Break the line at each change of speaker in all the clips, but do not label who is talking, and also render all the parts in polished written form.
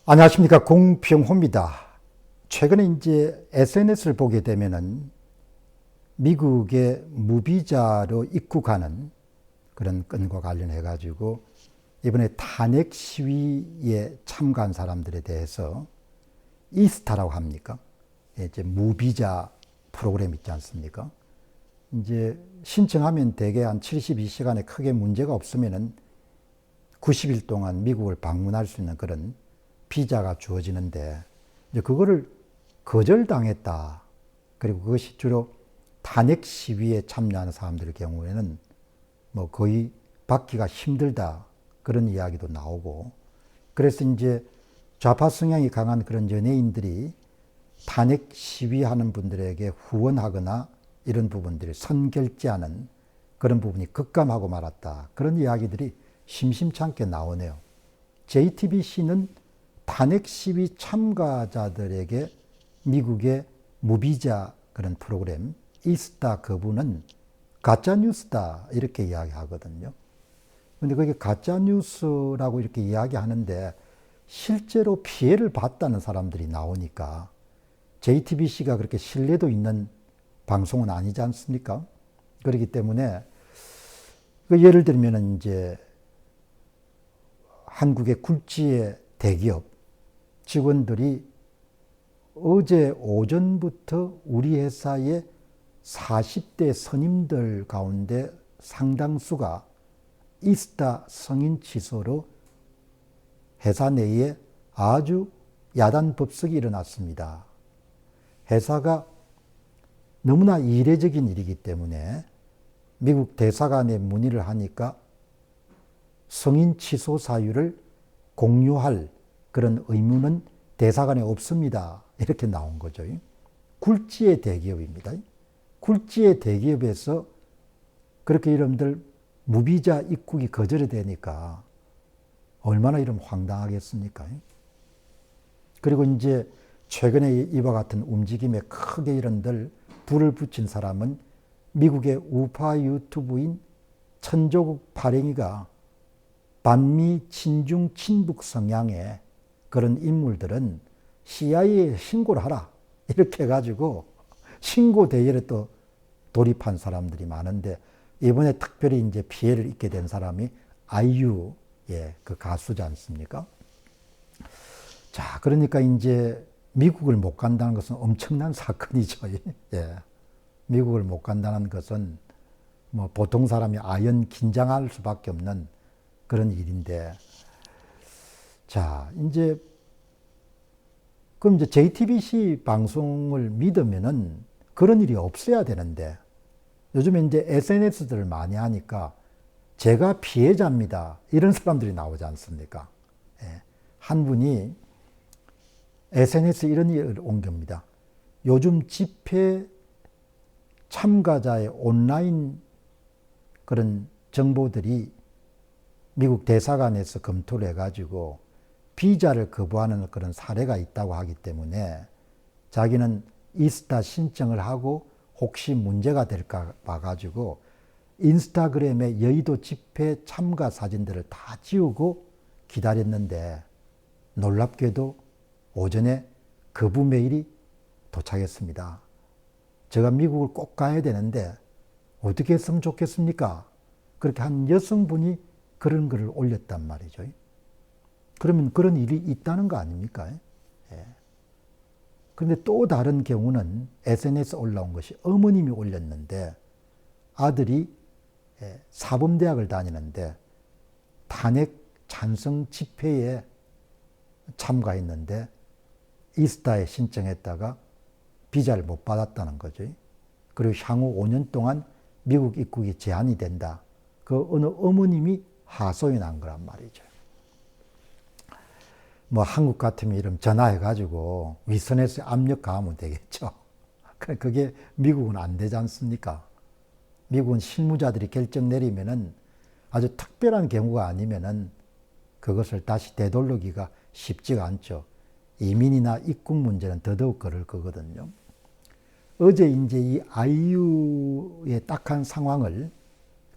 안녕하십니까. 공병호입니다. 최근에 이제 SNS를 보게 되면은 미국의 무비자로 입국하는 그런 건과 관련해 가지고 이번에 탄핵 시위에 참가한 사람들에 대해서 이스타라고 합니까? 이제 무비자 프로그램 있지 않습니까? 이제 신청하면 대개 한 72시간에 크게 문제가 없으면은 90일 동안 미국을 방문할 수 있는 그런 비자가 주어지는데, 이제 그거를 거절당했다. 그리고 그것이 주로 탄핵 시위에 참여하는 사람들의 경우에는 뭐 거의 받기가 힘들다. 그런 이야기도 나오고, 그래서 이제 좌파 성향이 강한 그런 연예인들이 탄핵 시위하는 분들에게 후원하거나 이런 부분들이 선결제하는 그런 부분이 급감하고 말았다. 그런 이야기들이 심심찮게 나오네요. JTBC는 탄핵 시위 참가자들에게 미국의 무비자 그런 프로그램 이스타 거부는 가짜뉴스다 이렇게 이야기하거든요. 근데 그게 가짜뉴스라고 이렇게 이야기하는데 실제로 피해를 봤다는 사람들이 나오니까 JTBC가 그렇게 신뢰도 있는 방송은 아니지 않습니까? 그렇기 때문에 예를 들면 이제 한국의 굴지의 대기업 직원들이 어제 오전부터 우리 회사의 40대 선임들 가운데 상당수가 이스타 성인 취소로 회사 내에 아주 야단 법석이 일어났습니다. 회사가 너무나 이례적인 일이기 때문에 미국 대사관에 문의를 하니까 성인 취소 사유를 공유할 그런 의무는 대사관에 없습니다. 이렇게 나온 거죠. 굴지의 대기업입니다. 굴지의 대기업에서 그렇게 여러분들 무비자 입국이 거절이 되니까 얼마나 이러면 황당하겠습니까? 그리고 이제 최근에 이와 같은 움직임에 크게 이런들 불을 붙인 사람은 미국의 우파 유튜브인 천조국 발행이가 반미 친중 친북 성향의 그런 인물들은 CIA에 신고를 하라 이렇게 해가지고 신고 대회에 또 돌입한 사람들이 많은데, 이번에 특별히 이제 피해를 입게 된 사람이 아이유 그 가수지 않습니까? 자, 그러니까 이제 미국을 못 간다는 것은 엄청난 사건이죠. 예. 미국을 못 간다는 것은 뭐 보통 사람이 아연 긴장할 수밖에 없는 그런 일인데, 자, 이제 그럼 이제 JTBC 방송을 믿으면은 그런 일이 없어야 되는데, 요즘에 이제 SNS들을 많이 하니까 제가 피해자입니다. 이런 사람들이 나오지 않습니까? 예. 한 분이 SNS에 이런 일을 옮깁니다. 요즘 집회 참가자의 온라인 그런 정보들이 미국 대사관에서 검토를 해가지고 비자를 거부하는 그런 사례가 있다고 하기 때문에 자기는 이스타 신청을 하고 혹시 문제가 될까 봐가지고 인스타그램에 여의도 집회 참가 사진들을 다 지우고 기다렸는데, 놀랍게도 오전에 거부 메일이 도착했습니다. 제가 미국을 꼭 가야 되는데 어떻게 했으면 좋겠습니까? 그렇게 한 여성분이 그런 글을 올렸단 말이죠. 그러면 그런 일이 있다는 거 아닙니까? 예. 그런데 또 다른 경우는 SNS에 올라온 것이 어머님이 올렸는데, 아들이 사범대학을 다니는데 탄핵 찬성 집회에 참가했는데 이스타에 신청했다가 비자를 못 받았다는 거죠. 그리고 향후 5년 동안 미국 입국이 제한이 된다. 그 어느 어머님이 하소연 한 거란 말이죠. 뭐 한국 같으면 이러면 전화해가지고 윗선에서 압력 가하면 되겠죠. 그게 미국은 안 되지 않습니까? 미국은 실무자들이 결정 내리면은 아주 특별한 경우가 아니면은 그것을 다시 되돌리기가 쉽지가 않죠. 이민이나 입국 문제는 더더욱 그럴 거거든요. 어제 이제 이 아이유의 딱한 상황을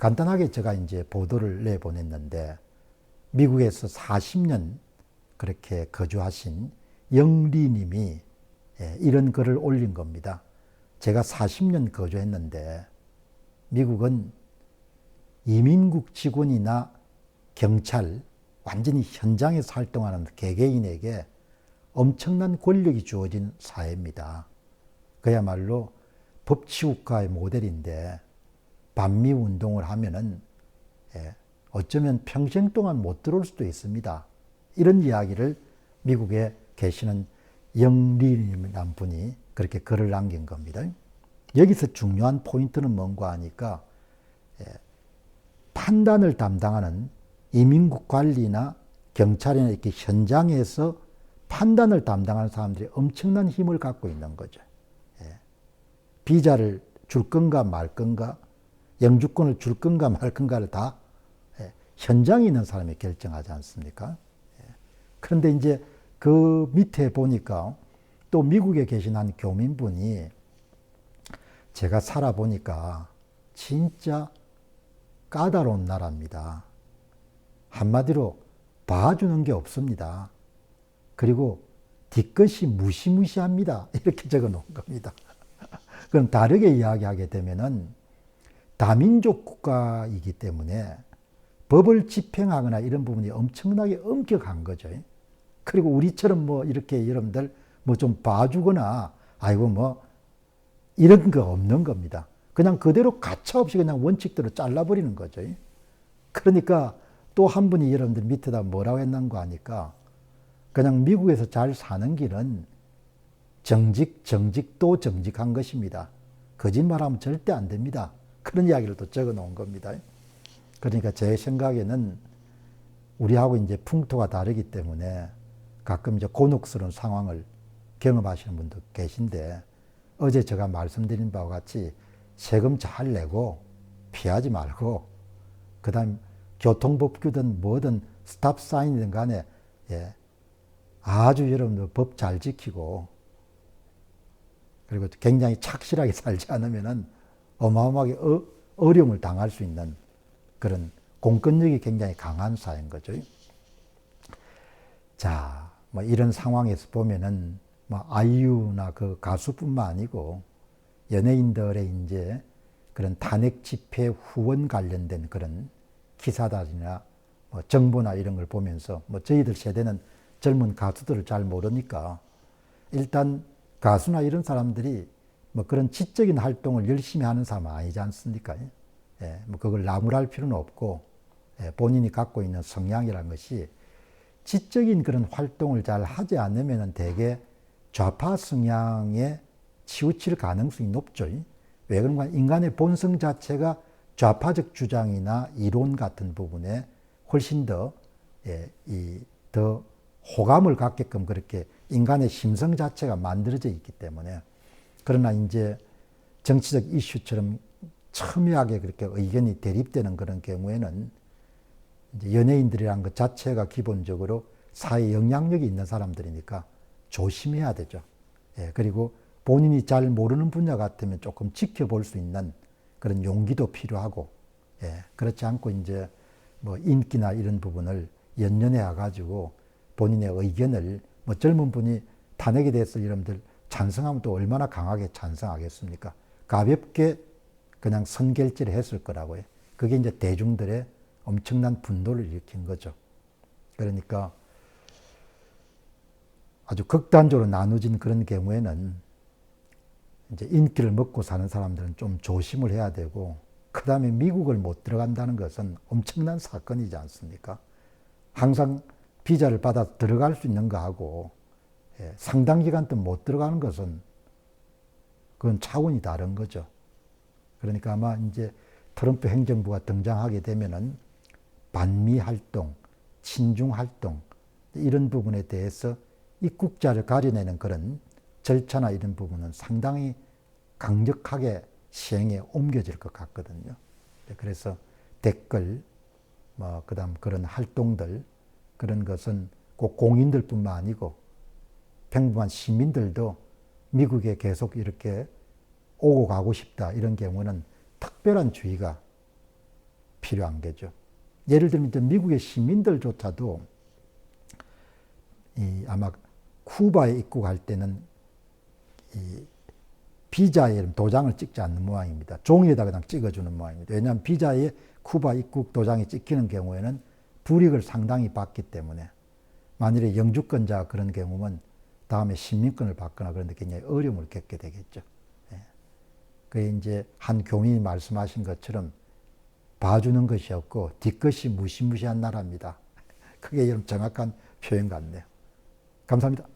간단하게 제가 이제 보도를 내보냈는데, 미국에서 40년 그렇게 거주하신 영리님이 이런 글을 올린 겁니다. 제가 40년 거주했는데 미국은 이민국 직원이나 경찰, 완전히 현장에서 활동하는 개개인에게 엄청난 권력이 주어진 사회입니다. 그야말로 법치국가의 모델인데 반미 운동을 하면은 어쩌면 평생 동안 못 들어올 수도 있습니다. 이런 이야기를 미국에 계시는 영리라는 분이 그렇게 글을 남긴 겁니다. 여기서 중요한 포인트는 뭔가 하니까 판단을 담당하는 이민국 관리나 경찰이나 이렇게 현장에서 판단을 담당하는 사람들이 엄청난 힘을 갖고 있는 거죠. 비자를 줄 건가 말 건가, 영주권을 줄 건가 말 건가를 다 현장에 있는 사람이 결정하지 않습니까? 그런데 이제 그 밑에 보니까 또 미국에 계신 한 교민분이 제가 살아보니까 진짜 까다로운 나라입니다. 한마디로 봐주는 게 없습니다. 그리고 뒤끝이 무시무시합니다. 이렇게 적어 놓은 겁니다. 그럼 다르게 이야기하게 되면은 다민족 국가이기 때문에 법을 집행하거나 이런 부분이 엄청나게 엄격한 거죠. 그리고 우리처럼 뭐 이렇게 여러분들 뭐 좀 봐주거나 아이고 뭐 이런 거 없는 겁니다. 그냥 그대로 가차없이 그냥 원칙대로 잘라버리는 거죠. 그러니까 또 한 분이 여러분들 밑에다 뭐라고 했는가 하니까 그냥 미국에서 잘 사는 길은 정직, 또 정직한 것입니다. 거짓말하면 절대 안 됩니다. 그런 이야기를 또 적어 놓은 겁니다. 그러니까 제 생각에는 우리하고 이제 풍토가 다르기 때문에 가끔 이제 곤혹스러운 상황을 경험하시는 분도 계신데 어제 제가 말씀드린 바와 같이 세금 잘 내고 피하지 말고 그 다음 교통법규든 뭐든 스탑사인이든 간에 아주 여러분들 법 잘 지키고 그리고 굉장히 착실하게 살지 않으면은 어마어마하게 어려움을 당할 수 있는 그런 공권력이 굉장히 강한 사회인 거죠. 자, 뭐 이런 상황에서 보면은 뭐 아이유나 그 가수뿐만 아니고 연예인들의 이제 그런 탄핵 집회 후원 관련된 그런 기사들이나 뭐 정보나 이런 걸 보면서 뭐 저희들 세대는 젊은 가수들을 잘 모르니까 일단 가수나 이런 사람들이 뭐 그런 지적인 활동을 열심히 하는 사람은 아니지 않습니까? 뭐 그걸 나무랄 필요는 없고 본인이 갖고 있는 성향이라는 것이 지적인 그런 활동을 잘 하지 않으면 대개 좌파 성향에 치우칠 가능성이 높죠. 왜 그런가? 인간의 본성 자체가 좌파적 주장이나 이론 같은 부분에 훨씬 더 호감을 갖게끔 그렇게 인간의 심성 자체가 만들어져 있기 때문에 그러나 이제 정치적 이슈처럼 첨예하게 그렇게 의견이 대립되는 그런 경우에는 이제 연예인들이란 것 자체가 기본적으로 사회 영향력이 있는 사람들이니까 조심해야 되죠. 그리고 본인이 잘 모르는 분야 같으면 조금 지켜볼 수 있는 그런 용기도 필요하고, 그렇지 않고 이제 뭐 인기나 이런 부분을 연연해 가지고 본인의 의견을 뭐 젊은 분이 탄핵에 대해서 여러분들 찬성하면 또 얼마나 강하게 찬성하겠습니까? 가볍게 그냥 선결제를 했을 거라고요. 그게 이제 대중들의 엄청난 분노를 일으킨 거죠. 그러니까 아주 극단적으로 나눠진 그런 경우에는 이제 인기를 먹고 사는 사람들은 좀 조심을 해야 되고, 그 다음에 미국을 못 들어간다는 것은 엄청난 사건이지 않습니까? 항상 비자를 받아 들어갈 수 있는 거하고 상당 기간 동안 못 들어가는 것은 그건 차원이 다른 거죠. 그러니까 아마 이제 트럼프 행정부가 등장하게 되면은 반미 활동, 친중 활동 이런 부분에 대해서 입국자를 가려내는 그런 절차나 이런 부분은 상당히 강력하게 시행에 옮겨질 것 같거든요. 그래서 댓글, 뭐 그다음 그런 활동들 그런 것은 꼭 공인들뿐만 아니고 평범한 시민들도 미국에 계속 이렇게 오고 가고 싶다 이런 경우는 특별한 주의가 필요한 거죠. 예를 들면 미국의 시민들조차도 아마 쿠바에 입국할 때는 이 비자에 도장을 찍지 않는 모양입니다. 종이에다 그냥 찍어주는 모양입니다. 왜냐하면 비자에 쿠바 입국 도장이 찍히는 경우에는 불이익을 상당히 받기 때문에 만일에 영주권자 그런 경우는 다음에 시민권을 받거나 그런데 굉장히 어려움을 겪게 되겠죠. 예. 그 이제 한 교민이 말씀하신 것처럼 봐주는 것이 없고 뒷것이 무시무시한 나라입니다. 그게 여러분 정확한 표현 같네요. 감사합니다.